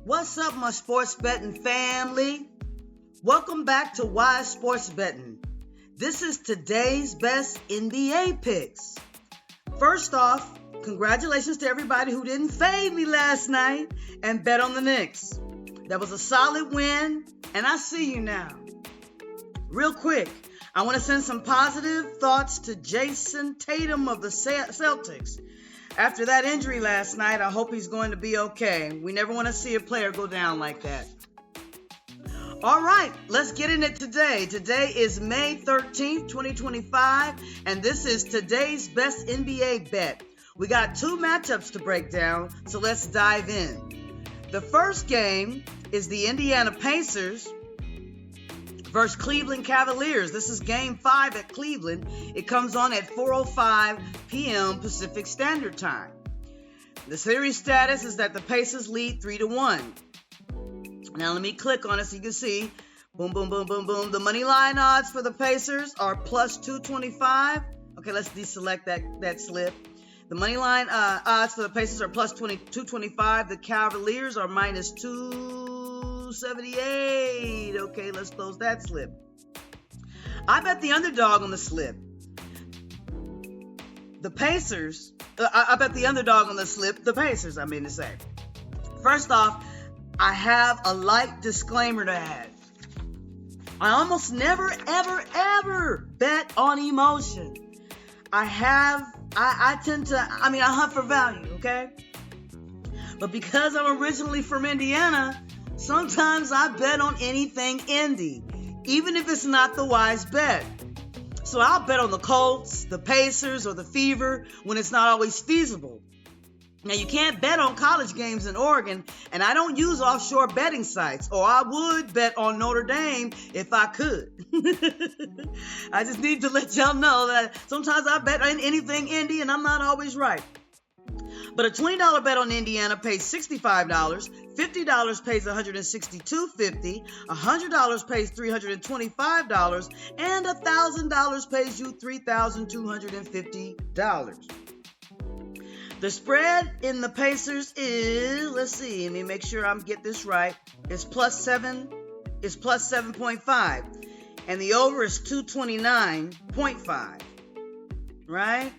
What's up, my sports betting family? Welcome back to Wise Sports Betting. This is today's best NBA picks. First off, congratulations to everybody who didn't fade me last night and bet on the Knicks. That was a solid win, and I see you now. Real quick, I want to send some positive thoughts to Jason Tatum of the Celtics. After that injury last night, I hope he's going to be okay. We never want to see a player go down like that. All right, let's get in it today. Today is May 13th, 2025, and this is today's best NBA bet. We got two matchups to break down, so let's dive in. The first game is the Indiana Pacers versus Cleveland Cavaliers. This is Game 5 at Cleveland. It comes on at 4:05 p.m. Pacific Standard Time. The series status is that the Pacers lead 3-1. Now let me click on it so you can see. Boom, boom, boom, boom, boom. The money line odds for the Pacers are plus 225. Okay, let's deselect that slip. The money line odds for the Pacers are plus 225. The Cavaliers are minus 278. Okay, let's close that slip. I bet the underdog on the slip. The Pacers, I bet the underdog on the slip, the Pacers, I mean to say. First off, I have a light disclaimer to add. I almost never, ever bet on emotion. I hunt for value, okay? But because I'm originally from Indiana, sometimes I bet on anything Indy, even if it's not the wise bet. So I'll bet on the Colts, the Pacers, or the Fever when it's not always feasible. Now, you can't bet on college games in Oregon, and I don't use offshore betting sites, or I would bet on Notre Dame if I could. I just need to let y'all know that sometimes I bet on anything Indy, and I'm not always right. But a $20 bet on Indiana pays $65, $50 pays $162.50, $100 pays $325, and $1,000 pays you $3,250. The spread in the Pacers is, let me make sure I'm get this right. It's plus 7.5. And the over is 229.5. Right?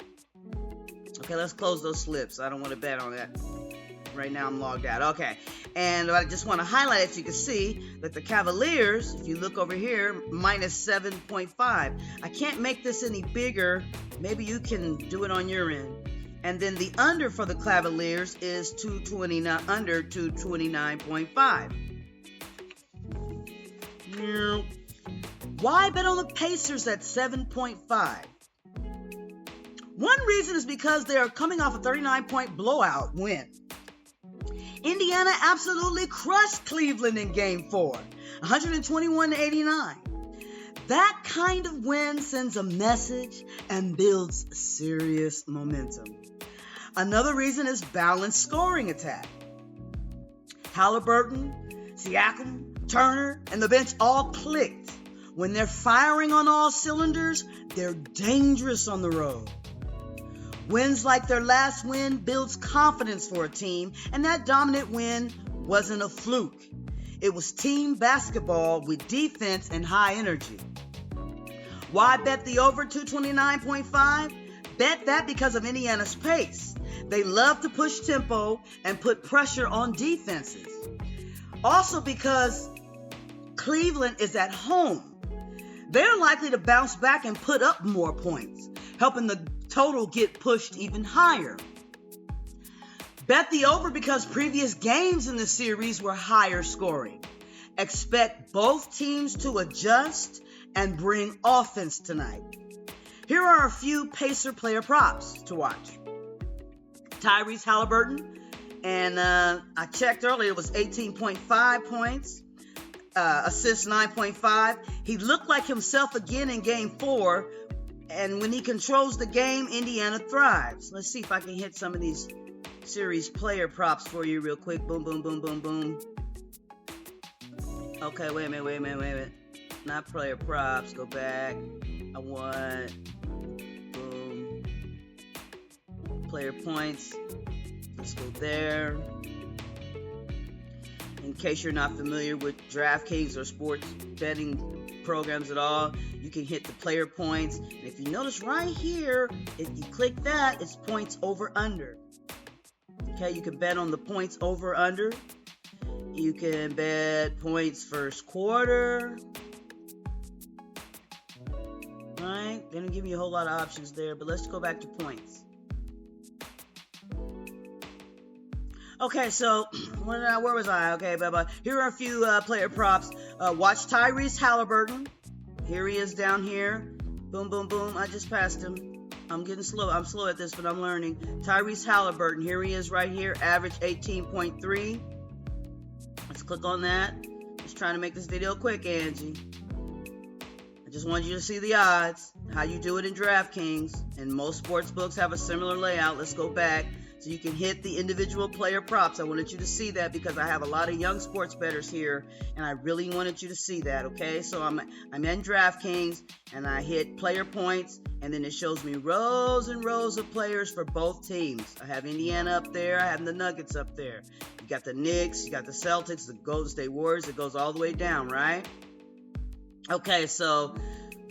Okay, let's close those slips. I don't want to bet on that. Right now I'm logged out. Okay. And I just want to highlight it so you can see that the Cavaliers, if you look over here, minus 7.5. I can't make this any bigger. Maybe you can do it on your end. And then the under for the Cavaliers is 229, under 229.5. Why bet on the Pacers at 7.5? One reason is because they are coming off a 39-point blowout win. Indiana absolutely crushed Cleveland in Game 4, 121-89. That kind of win sends a message and builds serious momentum. Another reason is balanced scoring attack. Halliburton, Siakam, Turner, and the bench all clicked. When they're firing on all cylinders, they're dangerous on the road. Wins like their last win builds confidence for a team, and that dominant win wasn't a fluke. It was team basketball with defense and high energy. Why bet the over 229.5? Bet that because of Indiana's pace. They love to push tempo and put pressure on defenses. Also because Cleveland is at home. They're likely to bounce back and put up more points, helping the total get pushed even higher. Bet the over because previous games in the series were higher scoring. Expect both teams to adjust and bring offense tonight. Here are a few Pacer player props to watch. Tyrese Halliburton, and I checked earlier, it was 18.5 points, assists 9.5. He looked like himself again in Game 4, and when he controls the game, Indiana thrives. Let's see if I can hit some of these series player props for you real quick. Boom, boom, boom, boom, boom. Okay, wait a minute. Not player props. Go back. I want boom. Player points. Let's go there. in case you're not familiar with DraftKings or sports betting programs at all, you can hit the player points. And if you notice right here, if you click that, it's points over under. Okay, you can bet on the points over under. You can bet points first quarter. Right? They don't give you a whole lot of options there, but let's go back to points. Okay, so where was I? Okay, bye-bye. Here are a few player props. Watch Tyrese Halliburton. Here he is down here. Boom, boom, boom. I just passed him. I'm getting slow. I'm slow at this, but I'm learning. Tyrese Halliburton. Here he is right here. Average 18.3. Let's click on that. Just trying to make this video quick, Angie. I just wanted you to see the odds, how you do it in DraftKings, and most sports books have a similar layout. Let's go back so you can hit the individual player props. I wanted you to see that because I have a lot of young sports bettors here, and I really wanted you to see that, okay? So I'm in DraftKings, and I hit player points, and then it shows me rows and rows of players for both teams. I have Indiana up there. I have the Nuggets up there. You got the Knicks, you got the Celtics, the Golden State Warriors. It goes all the way down, right? Okay, so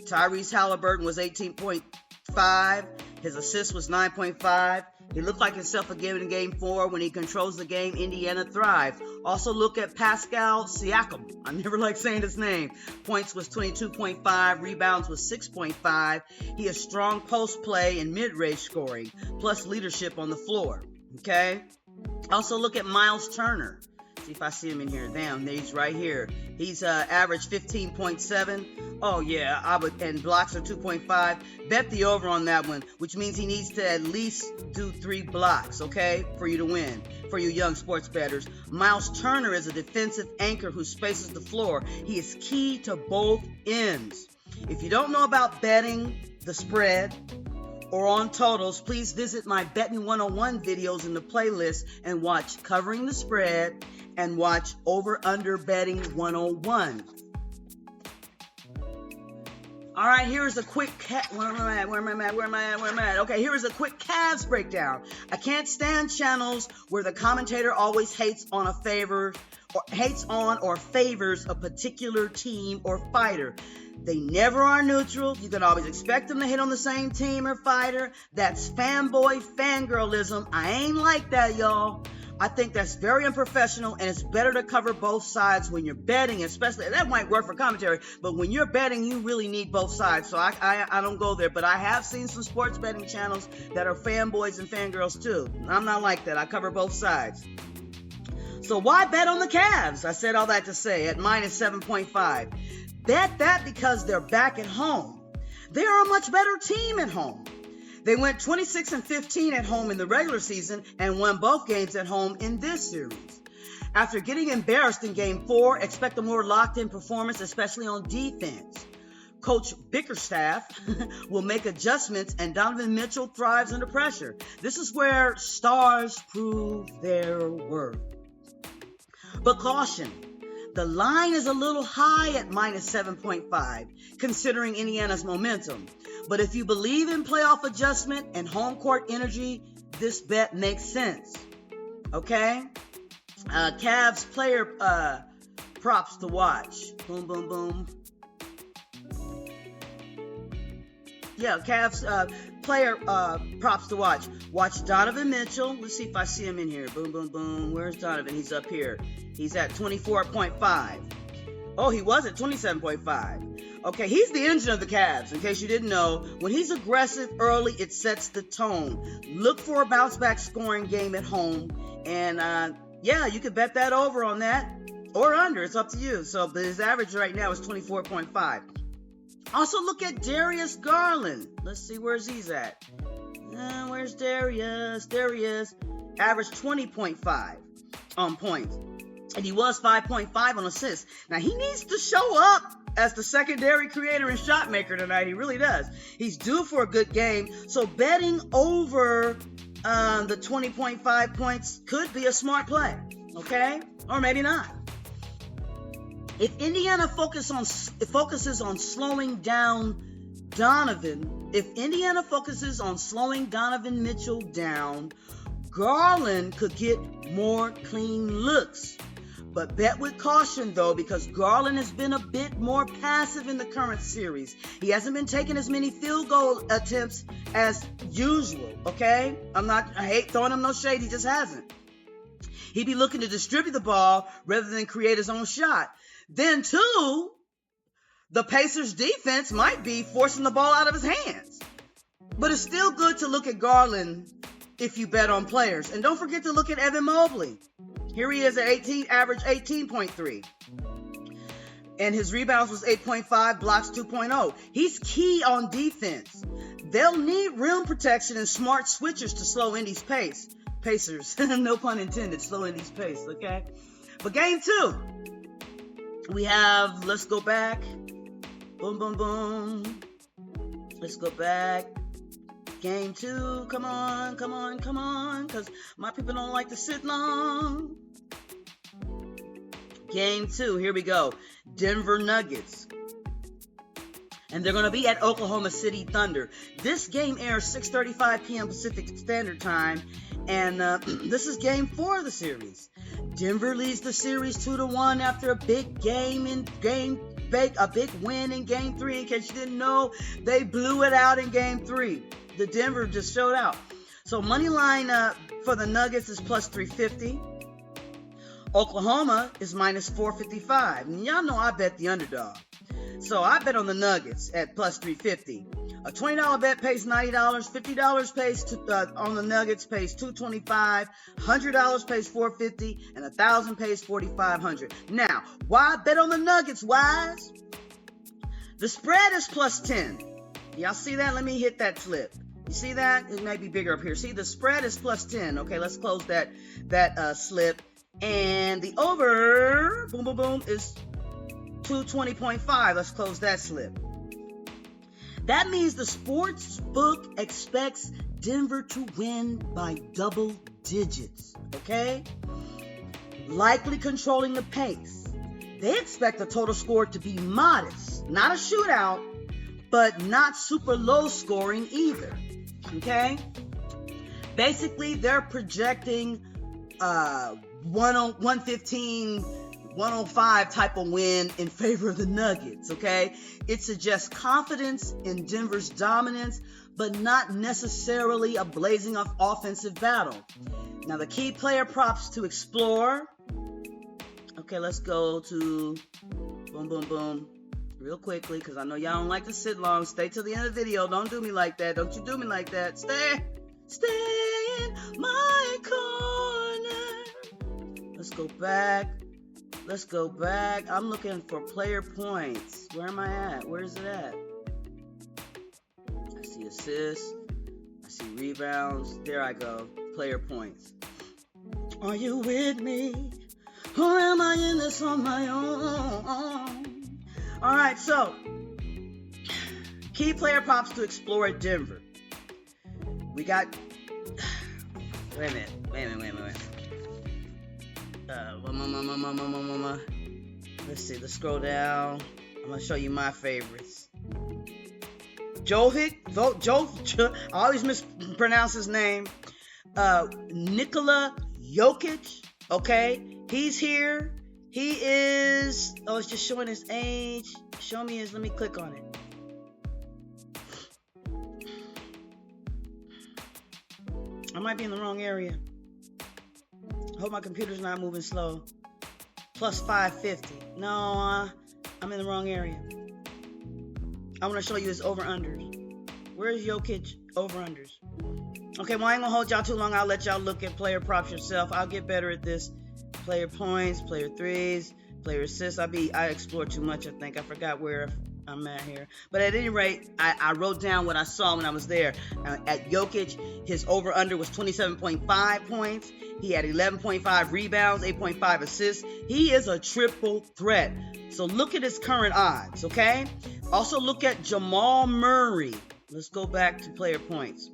Tyrese Halliburton was 18.5. His assist was 9.5. He looked like himself again in Game 4. When he controls the game, Indiana thrives. Also look at Pascal Siakam. I never like saying his name. Points was 22.5. Rebounds was 6.5. He has strong post play and mid-range scoring, plus leadership on the floor. Okay? Also look at Miles Turner. See if I see him in here. Damn, he's right here. He's average 15.7. Oh yeah, I would, and blocks are 2.5. Bet the over on that one, which means he needs to at least do 3 blocks, okay, for you to win, for you young sports bettors. Miles Turner is a defensive anchor who spaces the floor. He is key to both ends. If you don't know about betting the spread or on totals, please visit my Betting 101 videos in the playlist and watch Covering the Spread and watch Over Under Betting 101. All right, here's a quick where am I at? Okay, here is a quick Cavs breakdown. I can't stand channels where the commentator always hates on or favors a particular team or fighter. They never are neutral. You can always expect them to hit on the same team or fighter. That's fanboy fangirlism. I ain't like that, y'all. I think that's very unprofessional, and it's better to cover both sides when you're betting, especially. That might work for commentary, but when you're betting, you really need both sides. So I don't go there, but I have seen some sports betting channels that are fanboys and fangirls too. I'm not like that. I cover both sides. So why bet on the Cavs? I said all that to say at minus 7.5. Bet that because they're back at home. They are a much better team at home. They went 26-15 at home in the regular season and won both games at home in this series. After getting embarrassed in Game 4, expect a more locked-in performance, especially on defense. Coach Bickerstaff will make adjustments, and Donovan Mitchell thrives under pressure. This is where stars prove their worth. But caution, the line is a little high at minus 7.5, considering Indiana's momentum. But if you believe in playoff adjustment and home court energy, this bet makes sense. Okay? Cavs player props to watch. Boom, boom, boom. Yeah, Cavs player props to watch. Watch Donovan Mitchell. Let's see if I see him in here. Boom, boom, boom. Where's Donovan? He's up here. He's at 24.5. Oh, he was at 27.5. Okay, he's the engine of the Cavs, in case you didn't know. When he's aggressive early, it sets the tone. Look for a bounce-back scoring game at home. And, yeah, you could bet that over on that or under. It's up to you. So, but his average right now is 24.5. Also, look at Darius Garland. Let's see where's he's at. Where's Darius? There he is. Average 20.5 on points. And he was 5.5 on assists. Now, he needs to show up as the secondary creator and shot maker tonight. He really does. He's due for a good game. So betting over the 20.5 points could be a smart play. Okay? Or maybe not. If Indiana focuses on slowing down Donovan, Mitchell down, Garland could get more clean looks. But bet with caution, though, because Garland has been a bit more passive in the current series. He hasn't been taking as many field goal attempts as usual, okay? I hate throwing him no shade. He just hasn't. He'd be looking to distribute the ball rather than create his own shot. Then, too, the Pacers' defense might be forcing the ball out of his hands. But it's still good to look at Garland if you bet on players. And don't forget to look at Evan Mobley. Here he is at average 18.3. And his rebounds was 8.5, blocks 2.0. He's key on defense. They'll need rim protection and smart switchers to slow Indy's pace. Pacers, no pun intended, slow Indy's pace, okay? But game 2, we have, let's go back. Boom, boom, boom. Let's go back. Game 2, come on, because my people don't like to sit long. Game 2, here we go. Denver Nuggets. And they're going to be at Oklahoma City Thunder. This game airs 6:35 p.m. Pacific Standard Time, and this is game 4 of the series. Denver leads the series 2-1 after a big big win in game 3. In case you didn't know, they blew it out in game 3. The Denver just showed out. So money line for the Nuggets is plus 350. Oklahoma is minus 455. And y'all know I bet the underdog. So I bet on the Nuggets at plus 350. A $20 bet pays $90. $50 pays on the Nuggets pays $225. $100 pays $450, and $1,000 pays $4,500. Now, why bet on the Nuggets, Wise? The spread is plus 10. Y'all see that? Let me hit that flip. You see that? It may be bigger up here. See, the spread is plus 10. Okay, let's close that slip. And the over, boom, boom, boom, is 220.5. Let's close that slip. That means the sports book expects Denver to win by double digits, okay? Likely controlling the pace. They expect the total score to be modest, not a shootout, but not super low scoring either, okay? Basically, they're projecting 115, 105 type of win in favor of the Nuggets, okay? It suggests confidence in Denver's dominance, but not necessarily a blazing off offensive battle. Now, the key player props to explore. Okay, let's go to boom, boom, boom, real quickly, because I know y'all don't like to sit long. Stay till the end of the video. Don't do me like that. Don't you do me like that. Stay in my corner. Let's go back. I'm looking for player points. Where am I at? Where is it at? I see assists. I see rebounds. There I go. Player points. Are you with me? Or am I in this on my own? All right, so key player props to explore at Denver. We got... Wait a minute. Let's see. Let's scroll down. I'm gonna show you my favorites. I always mispronounce his name. Nikola Jokic. Okay, he's here. He is. Oh, it's just showing his age. Show me his. Let me click on it. I might be in the wrong area. I hope my computer's not moving slow. Plus 550. No, I'm in the wrong area. I want to show you his over-unders. Where's Jokic over-unders? Okay, well, I ain't going to hold y'all too long. I'll let y'all look at player props yourself. I'll get better at this. Player points, player threes, player assists. I explore too much, I think. I forgot where I'm at here. But at any rate, I wrote down what I saw when I was there. At Jokic, his over-under was 27.5 points. He had 11.5 rebounds, 8.5 assists. He is a triple threat. So look at his current odds, okay? Also look at Jamal Murray. Let's go back to player points.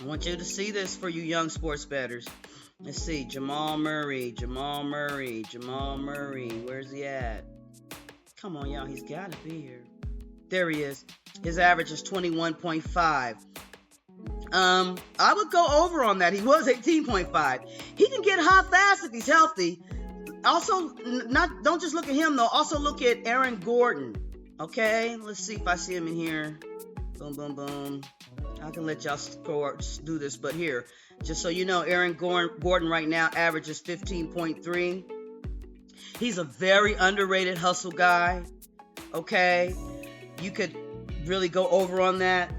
I want you to see this for you young sports bettors. Let's see, Jamal Murray. Where's he at? Come on, y'all. He's got to be here. There he is. His average is 21.5. I would go over on that. He was 18.5. He can get hot fast if he's healthy. Also, don't just look at him though. Also look at Aaron Gordon. Okay, let's see if I see him in here. Boom, boom, boom. I can let y'all do this, but here, just so you know, Aaron Gordon right now averages 15.3. He's a very underrated hustle guy. Okay, you could really go over on that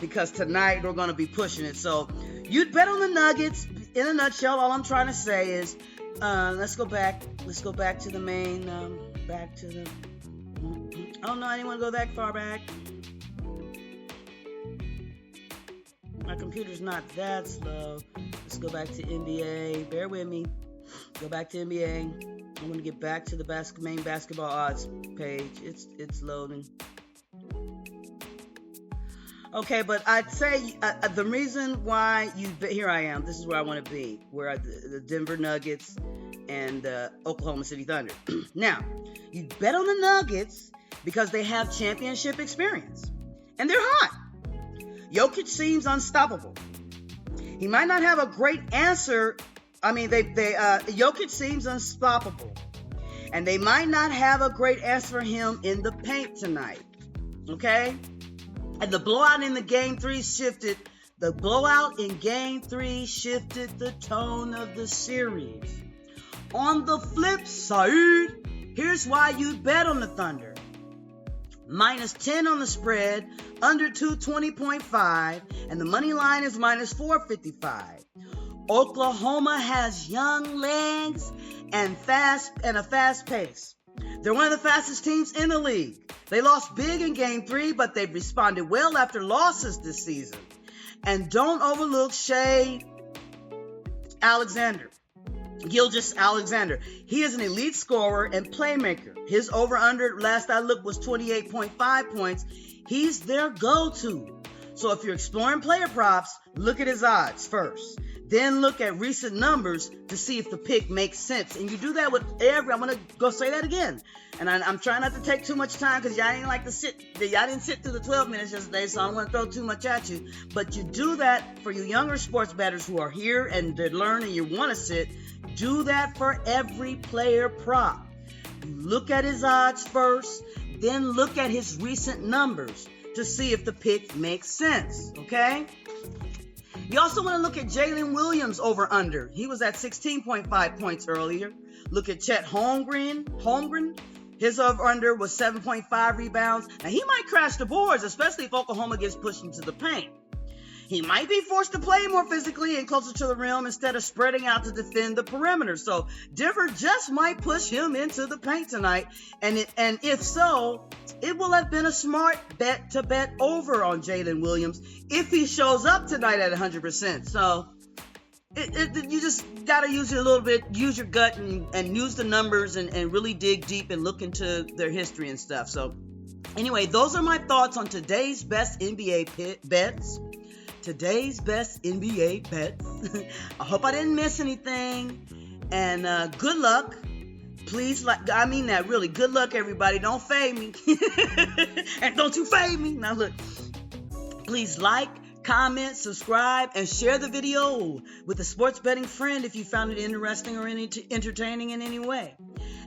because tonight we're going to be pushing it. So you'd bet on the Nuggets. In a nutshell, all I'm trying to say is, let's go back to the main, back to the, oh no, I didn't want to go that far back. My computer's not that slow. Let's go back to NBA. Bear with me. Go back to NBA. I'm going to get back to the main basketball odds page. It's loading. Okay, but I'd say the reason why here I am. This is where I want to be. Where the Denver Nuggets and the Oklahoma City Thunder. Now, you bet on the Nuggets because they have championship experience. And they're hot. Jokic seems unstoppable. He might not have a great answer. I mean, Jokic seems unstoppable. And they might not have a great answer for him in the paint tonight. Okay? And the blowout in Game 3 shifted the tone of the series. On the flip side, here's why you bet on the Thunder. -10 on the spread, under 220.5, and the money line is -455. Oklahoma has young legs and a fast pace. They're one of the fastest teams in the league. They lost big in Game 3, but they've responded well after losses this season. And don't overlook Gilgeous-Alexander. He is an elite scorer and playmaker. His over-under, last I looked, was 28.5 points. He's their go-to. So if you're exploring player props, look at his odds first. Then look at recent numbers to see if the pick makes sense. And you do that with I'm going to go say that again. And I'm trying not to take too much time because y'all didn't sit through the 12 minutes yesterday, so I don't want to throw too much at you. But you do that for you younger sports bettors who are here and they're learning, you want to sit. Do that for every player prop. You look at his odds first, then look at his recent numbers to see if the pick makes sense, okay? You also want to look at Jalen Williams over under. He was at 16.5 points earlier. Look at Chet Holmgren. His over under was 7.5 rebounds. Now he might crash the boards, especially if Oklahoma gets pushed into the paint. He might be forced to play more physically and closer to the rim instead of spreading out to defend the perimeter. So Denver just might push him into the paint tonight. And if so, it will have been a smart bet to bet over on Jalen Williams if he shows up tonight at 100%. So you just got to use it a little bit, use your gut and use the numbers and really dig deep and look into their history and stuff. So anyway, those are my thoughts on today's best NBA bets. Today's best NBA bets. I hope I didn't miss anything. And good luck. Please, I mean that really. Good luck, everybody. Don't fade me. And don't you fade me. Now look, please like, comment, subscribe, and share the video with a sports betting friend if you found it interesting or entertaining in any way.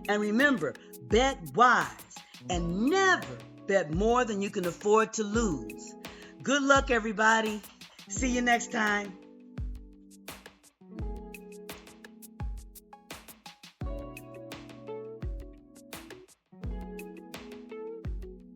And remember, bet wise and never bet more than you can afford to lose. Good luck, everybody. See you next time.